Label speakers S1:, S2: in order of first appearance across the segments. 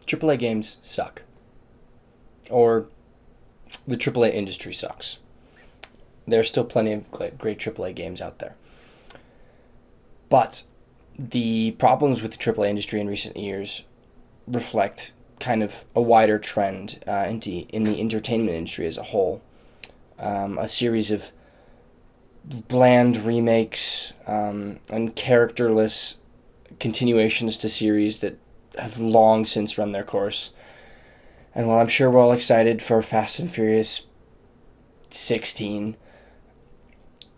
S1: AAA games suck. Or the AAA industry sucks. There's still plenty of great AAA games out there. But the problems with the AAA industry in recent years reflect kind of a wider trend in the entertainment industry as a whole. A series of bland remakes and characterless continuations to series that have long since run their course. And while I'm sure we're all excited for Fast and Furious 16,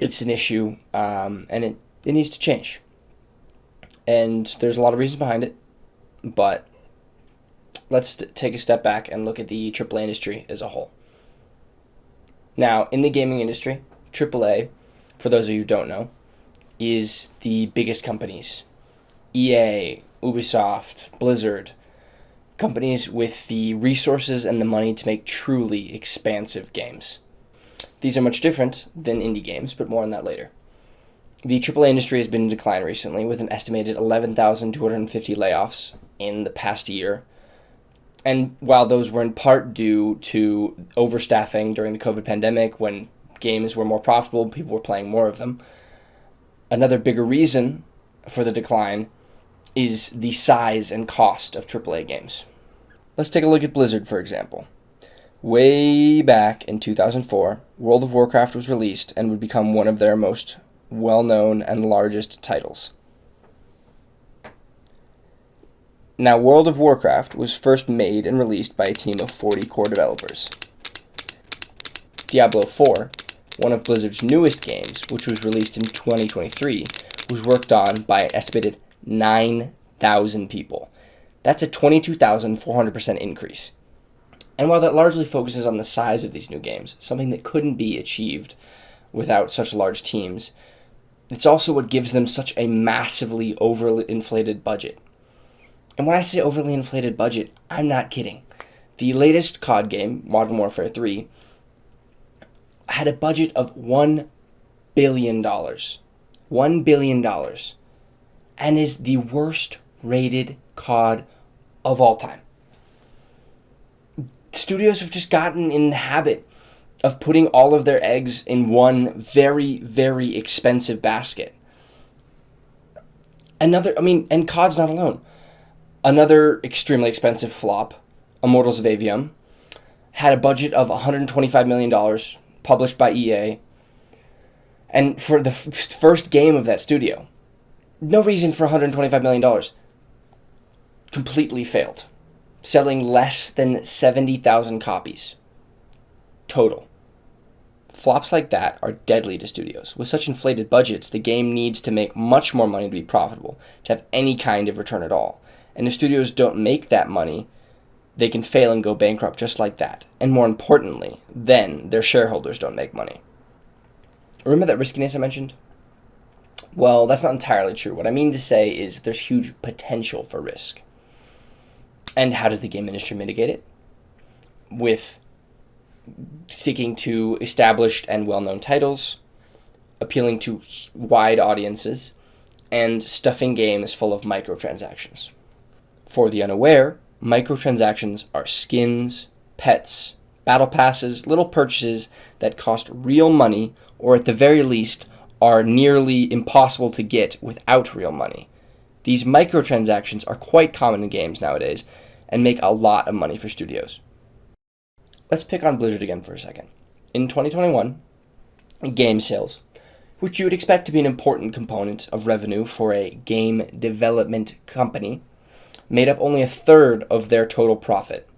S1: it's an issue, and it needs to change. And there's a lot of reasons behind it, but let's take a step back and look at the AAA industry as a whole. Now, in the gaming industry, AAA, for those of you who don't know, is the biggest companies. EA, Ubisoft, Blizzard, companies with the resources and the money to make truly expansive games. These are much different than indie games, but more on that later. The AAA industry has been in decline recently, with an estimated 11,250 layoffs in the past year. And while those were in part due to overstaffing during the COVID pandemic, when games were more profitable, people were playing more of them, another bigger reason for the decline is the size and cost of AAA games. Let's take a look at Blizzard, for example. Way back in 2004, World of Warcraft was released and would become one of their most well-known and largest titles. Now, World of Warcraft was first made and released by a team of 40 core developers. Diablo 4, one of Blizzard's newest games, which was released in 2023, was worked on by an estimated 9,000 people. That's a 22,400% increase. And while that largely focuses on the size of these new games, something that couldn't be achieved without such large teams, it's also what gives them such a massively overly inflated budget. And when I say overly inflated budget, I'm not kidding. The latest COD game, Modern Warfare 3, had a budget of $1 billion. $1 billion. And is the worst rated COD of all time. Studios have just gotten in the habit of putting all of their eggs in one very, very expensive basket. And COD's not alone. Another extremely expensive flop, Immortals of Avium, had a budget of $125 million, published by EA. And for the first game of that studio, no reason for $125 million. Completely failed. Selling less than 70,000 copies. Total. Flops like that are deadly to studios. With such inflated budgets, the game needs to make much more money to be profitable, to have any kind of return at all. And if studios don't make that money, they can fail and go bankrupt just like that. And more importantly, then their shareholders don't make money. Remember that riskiness I mentioned? Well, that's not entirely true. What I mean to say is there's huge potential for risk. And how does the game industry mitigate it? With sticking to established and well-known titles, appealing to wide audiences, and stuffing games full of microtransactions. For the unaware, microtransactions are skins, pets, battle passes, little purchases that cost real money, or at the very least, are nearly impossible to get without real money. These microtransactions are quite common in games nowadays and make a lot of money for studios. Let's pick on Blizzard again for a second. In 2021, game sales, which you would expect to be an important component of revenue for a game development company, made up only a third of their total profit,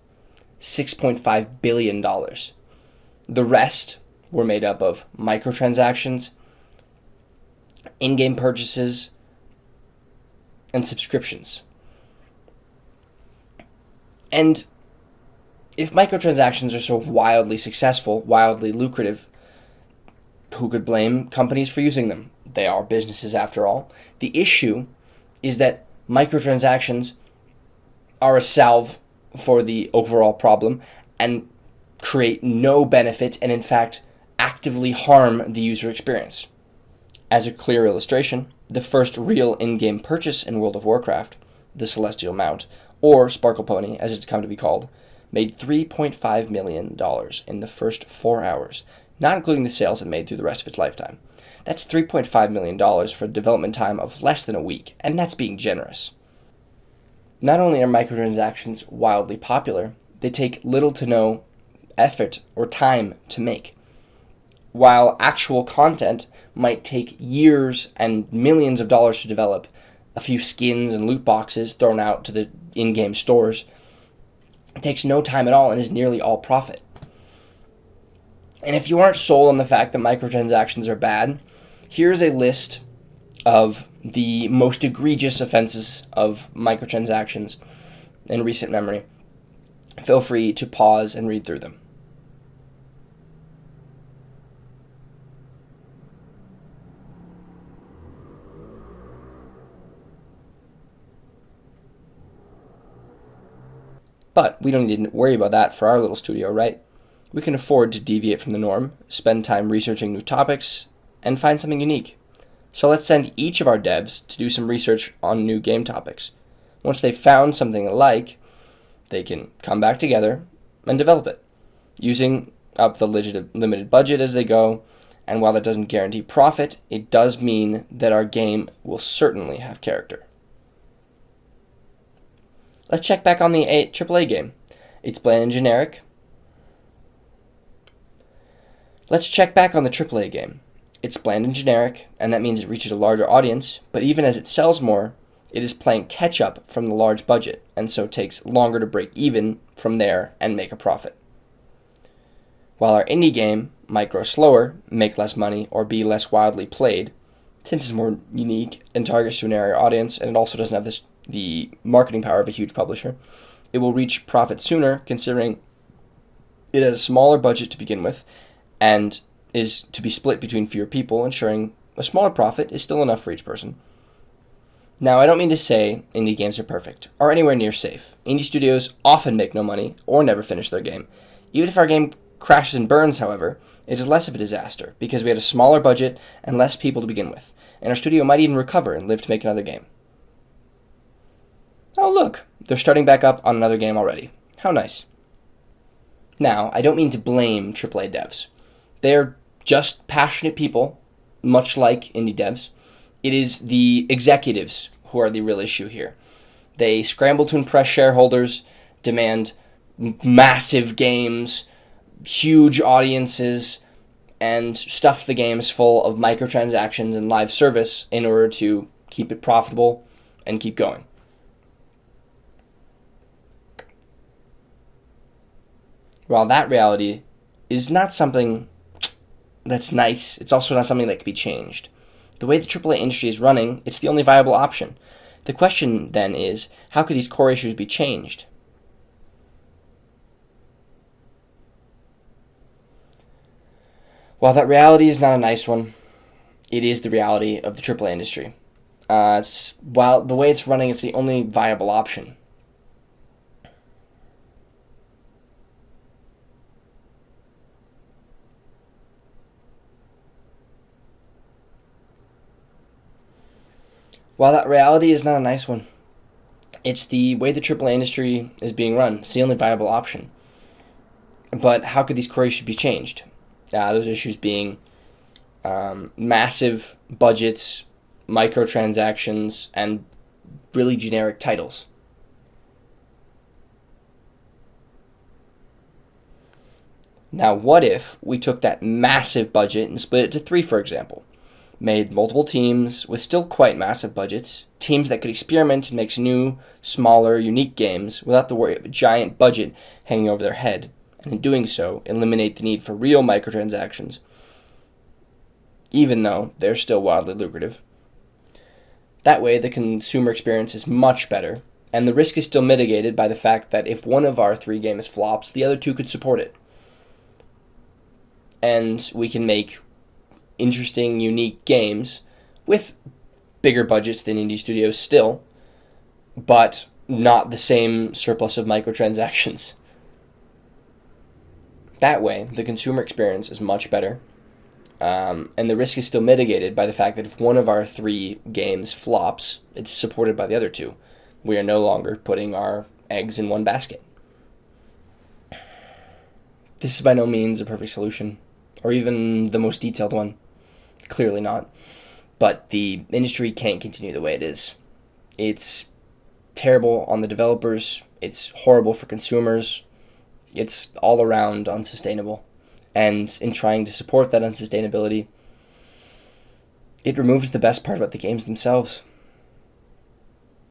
S1: $6.5 billion. The rest were made up of microtransactions, in-game purchases, and subscriptions. And if microtransactions are so wildly successful, wildly lucrative, who could blame companies for using them? They are businesses after all. The issue is that microtransactions are a salve for the overall problem and create no benefit and in fact actively harm the user experience. As a clear illustration, the first real in-game purchase in World of Warcraft, the Celestial Mount, or Sparkle Pony as it's come to be called, made $3.5 million in the first 4 hours, not including the sales it made through the rest of its lifetime. That's $3.5 million for a development time of less than a week, and that's being generous. Not only are microtransactions wildly popular, they take little to no effort or time to make. While actual content might take years and millions of dollars to develop, a few skins and loot boxes thrown out to the in-game stores, it takes no time at all and is nearly all profit. And if you aren't sold on the fact that microtransactions are bad, here's a list of the most egregious offenses of microtransactions in recent memory. Feel free to pause and read through them. But we don't need to worry about that for our little studio, right? We can afford to deviate from the norm, spend time researching new topics, and find something unique. So let's send each of our devs to do some research on new game topics. Once they've found something they like, they can come back together and develop it, using up the limited budget as they go. And while that doesn't guarantee profit, it does mean that our game will certainly have character. Let's check back on the AAA game. It's bland and generic. Let's check back on the AAA game. It's bland and generic, and that means it reaches a larger audience, but even as it sells more, it is playing catch-up from the large budget, and so takes longer to break even from there and make a profit. While our indie game might grow slower, make less money, or be less widely played, since it's more unique and targets to an area audience, and it also doesn't have the marketing power of a huge publisher, it will reach profit sooner, considering it had a smaller budget to begin with, and is to be split between fewer people, ensuring a smaller profit is still enough for each person. Now, I don't mean to say indie games are perfect, or anywhere near safe. Indie studios often make no money, or never finish their game. Even if our game crashes and burns, however, it is less of a disaster, because we had a smaller budget and less people to begin with, and our studio might even recover and live to make another game. Oh look, they're starting back up on another game already. How nice. Now, I don't mean to blame AAA devs. They're just passionate people, much like indie devs. It is the executives who are the real issue here. They scramble to impress shareholders, demand massive games, huge audiences, and stuff the games full of microtransactions and live service in order to keep it profitable and keep going. While that reality is not something that's nice, it's also not something that can be changed. The way the AAA industry is running, it's the only viable option. The question then is, how could these core issues be changed? While that reality is not a nice one, it is the reality of the AAA industry. While the way it's running, it's the only viable option. While that reality is not a nice one, it's the way the AAA industry is being run. It's the only viable option. But how could these core issues be changed? Those issues being massive budgets, microtransactions, and really generic titles. Now, what if we took that massive budget and split it to 3, for example? Made multiple teams with still quite massive budgets, teams that could experiment and make new, smaller, unique games without the worry of a giant budget hanging over their head, and in doing so, eliminate the need for real microtransactions, even though they're still wildly lucrative. That way, the consumer experience is much better, and the risk is still mitigated by the fact that if one of our 3 games flops, the other 2 could support it. And we can make interesting, unique games with bigger budgets than indie studios still, but not the same surplus of microtransactions. That way, the consumer experience is much better, and the risk is still mitigated by the fact that if one of our 3 games flops, it's supported by the other 2. We are no longer putting our eggs in one basket. This is by no means a perfect solution, or even the most detailed one. Clearly not. But the industry can't continue the way it is. It's terrible on the developers. It's horrible for consumers. It's all around unsustainable. And in trying to support that unsustainability, it removes the best part about the games themselves.